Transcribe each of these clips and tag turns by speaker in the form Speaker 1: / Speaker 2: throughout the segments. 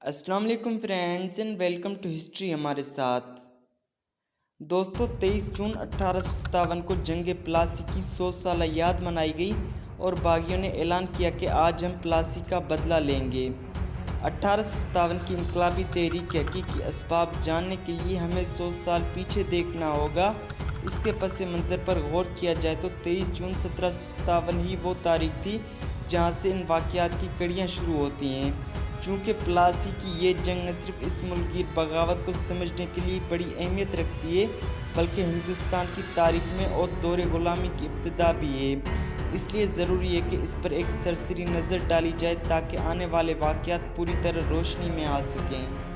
Speaker 1: अस्सलाम वालेकुम friends and welcome to history हमारे साथ। दोस्तों 23 जून 1857 को जंग प्लासी की 100 साल याद मनाई गई और बागियों ने ऐलान किया कि आज हम प्लासी का बदला लेंगे। 1857 की इनकलाबी तहरीक के हकीकी असबाब जानने के लिए हमें 100 साल पीछे देखना होगा। इसके पस मंज़र पर गौर किया जाए तो 23 जून 1757 ही वो तारीख थी जहाँ से इन वाक़यात की कड़ियाँ शुरू होती हैं। चूँकि प्लासी की ये जंग न सिर्फ इस मुल्क की बगावत को समझने के लिए बड़ी अहमियत रखती है बल्कि हिंदुस्तान की तारीख में और दौर गुलामी की इब्तिदा भी है। इसलिए ज़रूरी है कि इस पर एक सरसरी नज़र डाली जाए ताकि आने वाले वाक़यात पूरी तरह रोशनी में आ सकें।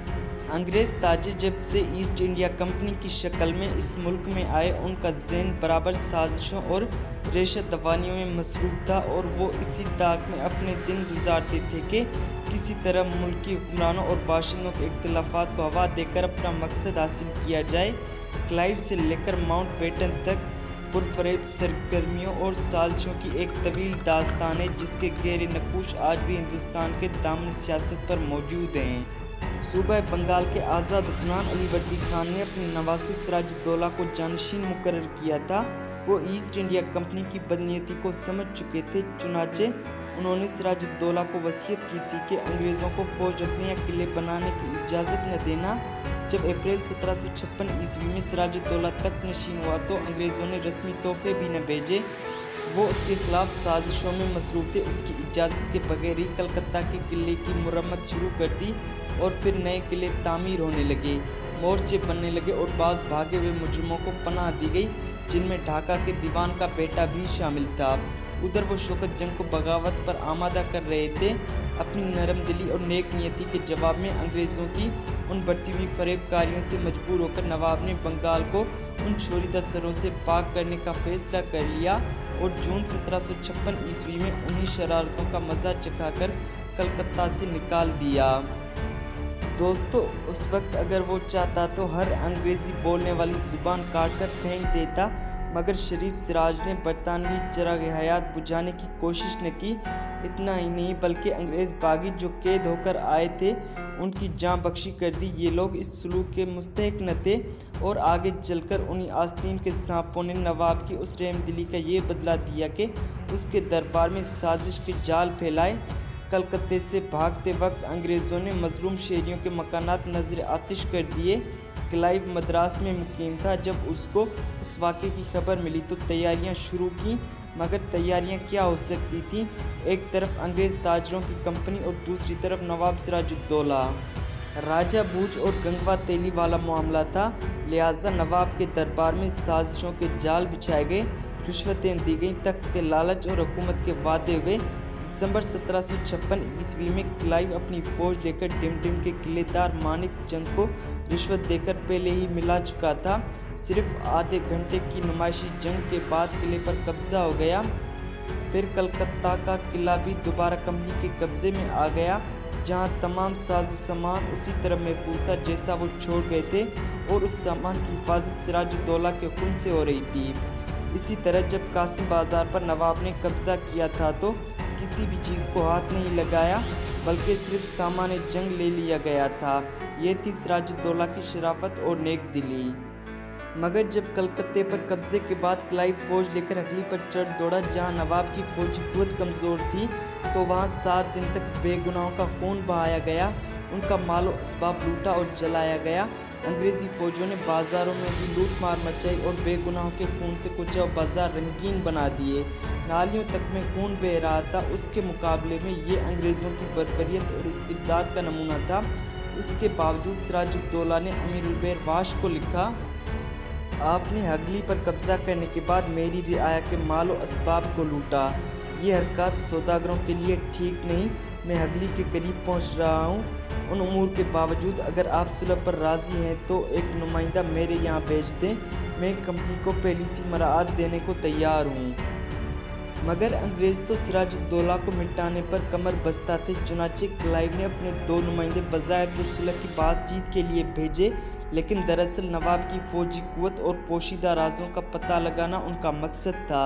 Speaker 1: अंग्रेज़ ताजिर जब से ईस्ट इंडिया कंपनी की शक्ल में इस मुल्क में आए उनका ज़हन बराबर साजिशों और रेशत दवानियों में मसरूफ़ था और वो इसी ताक में अपने दिन गुजारते थे कि किसी तरह मुल्की हुक्मरानों और बाशिंदों के इख्तिलाफ़ात को हवा देकर अपना मकसद हासिल किया जाए। क्लाइव से लेकर माउंट बेटन तक पुरफरेब सरगर्मियों और साजिशों की एक तवील दास्तान है जिसके गहरे नकूश आज भी हिंदुस्तान के दामन सियासत पर मौजूद हैं। सूबा बंगाल के आज़ाद हुक्मरान अली वर्दी खान ने अपने नवासे सिराजुद्दौला को जानशीन मुकर्रर किया था। वो ईस्ट इंडिया कंपनी की बदनीयती को समझ चुके थे, चुनाचे उन्होंने सिराजुद्दौला को वसीयत की थी कि अंग्रेज़ों को फ़ौज रखने या किले बनाने की इजाज़त न देना। जब अप्रैल 1756 ईस्वी में सिराजुद्दौला तक नशीन हुआ तो अंग्रेज़ों ने रस्मी तोहफे भी न भेजे। वो उसके खिलाफ साजिशों में मसरूफ़ थे। उसकी इजाज़त के बगैर ही कलकत्ता के किले की मुरम्मत शुरू कर दी और फिर नए किले तामीर होने लगे, मोर्चे बनने लगे और बाज़ भागे हुए मुजरिमों को पनाह दी गई जिनमें ढाका के दीवान का बेटा भी शामिल था। उधर वो शौकत जंग को बगावत पर आमादा कर रहे थे। अपनी नरम दिली और नेक नियति के जवाब में अंग्रेज़ों की उन बढ़ती हुई फरेबकारियों से मजबूर होकर नवाब ने बंगाल को उन शोरीदा सरों से पाक करने का फैसला कर लिया और जून 1756 ईस्वी में उन्हीं शरारतों का मज़ा चखाकर कलकत्ता से निकाल दिया। दोस्तों उस वक्त अगर वो चाहता तो हर अंग्रेज़ी बोलने वाली ज़ुबान काट कर फेंक देता, मगर शरीफ सिराज ने बरतानवी चिराग हयात बुझाने की कोशिश न की। इतना ही नहीं बल्कि अंग्रेज़ बागी जो कैद होकर आए थे उनकी जान बख्शी कर दी। ये लोग इस सलूक के मुस्तहिक न थे और आगे चलकर उन्हीं आस्तीन के सांपों ने नवाब की उस रहमदिली का ये बदला दिया कि उसके दरबार में साजिश के जाल फैलाए। कलकत्ते से भागते वक्त अंग्रेज़ों ने मजलूम शहरियों के मकानात नजर आतिश कर दिए। क्लाइव मद्रास में मुकीम था। जब उसको उस वाक़े की खबर मिली तो तैयारियां शुरू की, मगर तैयारियां क्या हो सकती थीं। एक तरफ अंग्रेज़ ताजरों की कंपनी और दूसरी तरफ नवाब सिराजुद्दौला। राजा बूझ और गंगवा तेली वाला मामला था, लिहाजा नवाब के दरबार में साजिशों के जाल बिछाए गए, रिश्वतें दी गईं, तख्त के लालच और हुकूमत के वादे हुए। दिसंबर 1756 ईस्वी में क्लाइव अपनी फ़ौज लेकर डिमडिम के किलेदार मानिक चंद को रिश्वत देकर पहले ही मिला चुका था। सिर्फ आधे घंटे की नुमाइशी जंग के बाद किले पर कब्जा हो गया। फिर कलकत्ता का किला भी दोबारा कंपनी के कब्जे में आ गया, जहां तमाम साजो सामान उसी तरह महफूज था जैसा वो छोड़ गए थे और उस सामान की हिफाजत सिराजुद्दौला के हुक्म से हो रही थी। इसी तरह जब कासिम बाजार पर नवाब ने कब्जा किया था तो किसी भी चीज़ को हाथ नहीं लगाया बल्कि सिर्फ सामान जंग ले लिया गया था। ये थी सिराजुद्दौला की शराफत और नेक दिली। मगर जब कलकत्ते पर कब्जे के बाद क्लाइव फ़ौज लेकर अगली पर चढ़ दौड़ा, जहां नवाब की फ़ौजी कुव्वत कमज़ोर थी, तो वहां 7 दिन तक बेगुनाहों का खून बहाया गया, उनका मालो असबाब लूटा और जलाया गया। अंग्रेज़ी फ़ौजों ने बाज़ारों में भी लूट मार मचाई और बेगुनाहों के खून से कुछ बाज़ार रंगीन बना दिए। नालियों तक में खून बह रहा था। उसके मुकाबले में ये अंग्रेज़ों की बर्बरियत और इस्तिबदाद का नमूना था। उसके बावजूद सिराजुद्दौला ने अमीर उल वाश को लिखा, आपने हगली पर कब्जा करने के बाद मेरी रियाया के मालो असबाब को लूटा। ये हरकत सौदागरों के लिए ठीक नहीं। मैं हगली के करीब पहुंच रहा हूं। उन उमूर के बावजूद अगर आप सुलह पर राज़ी हैं तो एक नुमाइंदा मेरे यहाँ भेज दें। मैं कंपनी को पहली सी मराहत देने को तैयार हूँ। मगर अंग्रेज़ तो सिराजुद्दौला को मिटाने पर कमर बस्ता थे। चुनाचे क्लाइव ने अपने 2 नुमाइंदे बज़ाहिर तो सुलह की बातचीत के लिए भेजे, लेकिन दरअसल नवाब की फ़ौजी कुव्वत और पोशीदा राजों का पता लगाना उनका मकसद था।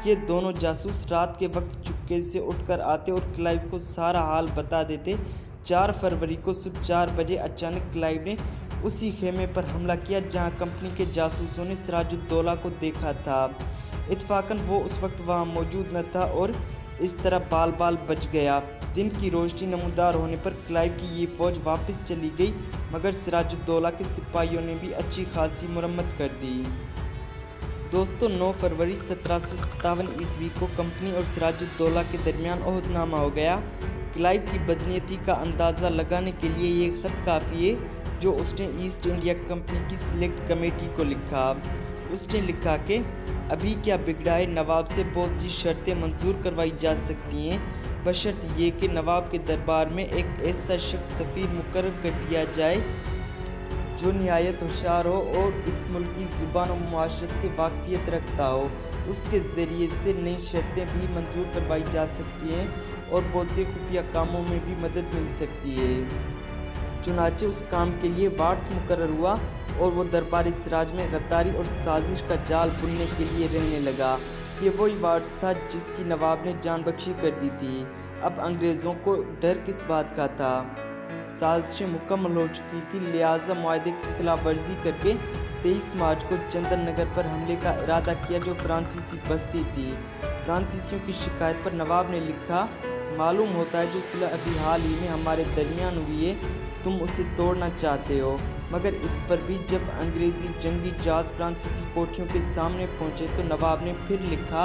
Speaker 1: ये दोनों जासूस रात के वक्त चुपके से उठकर आते और क्लाइव को सारा हाल बता देते। 4 फरवरी को सुबह 4 बजे अचानक क्लाइव ने उसी खेमे पर हमला किया जहां कंपनी के जासूसों ने सिराजुद्दौला को देखा था। इत्तफाकन वो उस वक्त वहां मौजूद न था और इस तरह बाल बाल बच गया। दिन की रोशनी नमूदार होने पर क्लाइव की ये फौज वापस चली गई, मगर सिराजुद्दौला के सिपाहियों ने भी अच्छी खासी मुरम्मत कर दी। दोस्तों 9 फरवरी 1757 ईस्वी को कंपनी और सिराजुद्दौला के दरमियान ओहदनामा हो गया। क्लाइव की बदनीयती का अंदाज़ा लगाने के लिए ये ख़त काफ़ी है जो उसने ईस्ट इंडिया कंपनी की सिलेक्ट कमेटी को लिखा। उसने लिखा कि अभी क्या बिगड़ा है, नवाब से बहुत सी शर्तें मंजूर करवाई जा सकती हैं, बशर्त ये कि नवाब के दरबार में एक ऐसा शख्स सफ़ीर मुकर्रर कर दिया जाए जो निहायत होशियार हो और इस मुल्क की ज़ुबान और मुआशरत से वाकफियत रखता हो। उसके ज़रिए से नई शर्तें भी मंजूर करवाई जा सकती हैं और बहुत से खुफिया कामों में भी मदद मिल सकती है। चुनाचे उस काम के लिए वार्ड्स मुकर्रर हुआ और वो दरबार सिराज में गद्दारी और साजिश का जाल बुनने के लिए रहने लगा। ये वही वार्ड्स था जिसकी नवाब ने जान बख्शी कर दी थी। अब अंग्रेज़ों को डर किस बात का था? साजिशें मुकम्मल हो चुकी थी, लिहाजा मुआहदे की खिलाफ वर्जी करके 23 मार्च को चंदन नगर पर हमले का इरादा किया जो फ्रांसीसी बस्ती थी। फ्रांसीसियों की शिकायत पर नवाब ने लिखा, मालूम होता है जो सुलह अभी हाल ही में हमारे दरमियान हुई है तुम उसे तोड़ना चाहते हो। मगर इस पर भी जब अंग्रेज़ी जंगी जहाज़ फ्रांसीसी कोठियों के सामने पहुँचे तो नवाब ने फिर लिखा,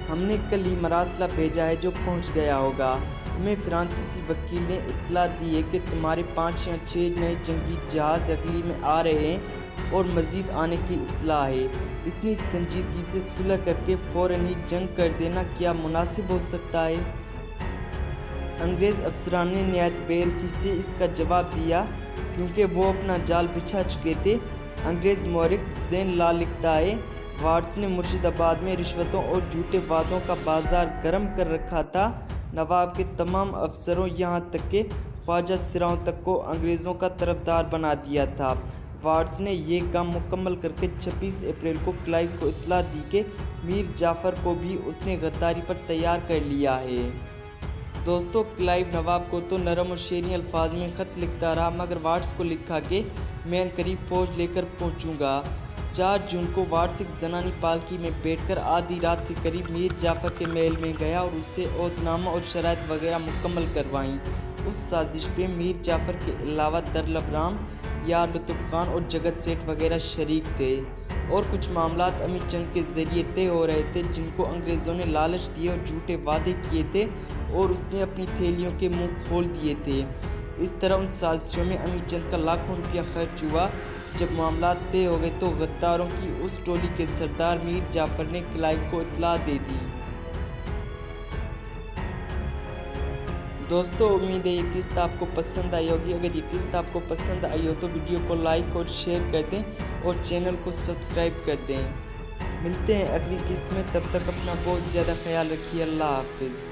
Speaker 1: हमने कल ही मरासला भेजा है जो पहुँच गया होगा। हमें फ्रांसीसी वकील ने इत्तला दी है कि तुम्हारे 5 या 6 नए जंगी जहाज़ अगली में आ रहे हैं और मज़ीद आने की इत्तला है। इतनी संजीदगी से सुलह करके फ़ौरन ही जंग कर देना क्या मुनासिब हो सकता है? अंग्रेज़ अफसरान ने निहायत बेरुखी से इसका जवाब दिया क्योंकि वो अपना जाल बिछा चुके थे। अंग्रेज़ मौरिक ज़ैन ला लिखता है, वार्ड्स ने मुर्शिदाबाद में रिश्वतों और झूठे वादों का बाजार गर्म कर रखा था। नवाब के तमाम अफसरों यहाँ तक के ख्वाजा सिराओं तक को अंग्रेज़ों का तरफदार बना दिया था। वार्ड्स ने यह काम मुकम्मल करके 26 अप्रैल को क्लाइव को इत्तला दी कि मीर जाफ़र को भी उसने गद्दारी पर तैयार कर लिया है। दोस्तों क्लाइव नवाब को तो नरम और शेरी अल्फाज में ख़त लिखता रहा, मगर वार्ड्स को लिखा कि मैं करीब फ़ौज लेकर पहुँचूँगा। 4 जून को वार्ड्स एक जनानी पालकी में बैठकर आधी रात के करीब मीर जाफ़र के महल में गया और उससे ओहदनामा और शराइत वगैरह मुकम्मल करवाईं। उस साजिश पे मीर जाफ़र के अलावा दरलब राम, यार लुत्फ़ खान और जगत सेठ वगैरह शरीक थे और कुछ मामलात अमीर चंद के ज़रिए तय हो रहे थे जिनको अंग्रेज़ों ने लालच दिए और झूठे वादे किए थे और उसने अपनी थैलियों के मुंह खोल दिए थे। इस तरह उन साजिशों में अमीर चंद का लाखों रुपया खर्च हुआ। जब मामलात तय हो गए तो गद्दारों की उस टोली के सरदार मीर जाफ़र ने क्लाइव को इत्तला दे दी। दोस्तों उम्मीद है ये किस्त आपको पसंद आई होगी। अगर ये किस्त आपको पसंद आई हो तो वीडियो को लाइक और शेयर कर दें और चैनल को सब्सक्राइब कर दें। मिलते हैं अगली किस्त में, तब तक अपना बहुत ज़्यादा ख्याल रखिए। अल्लाह हाफिज़।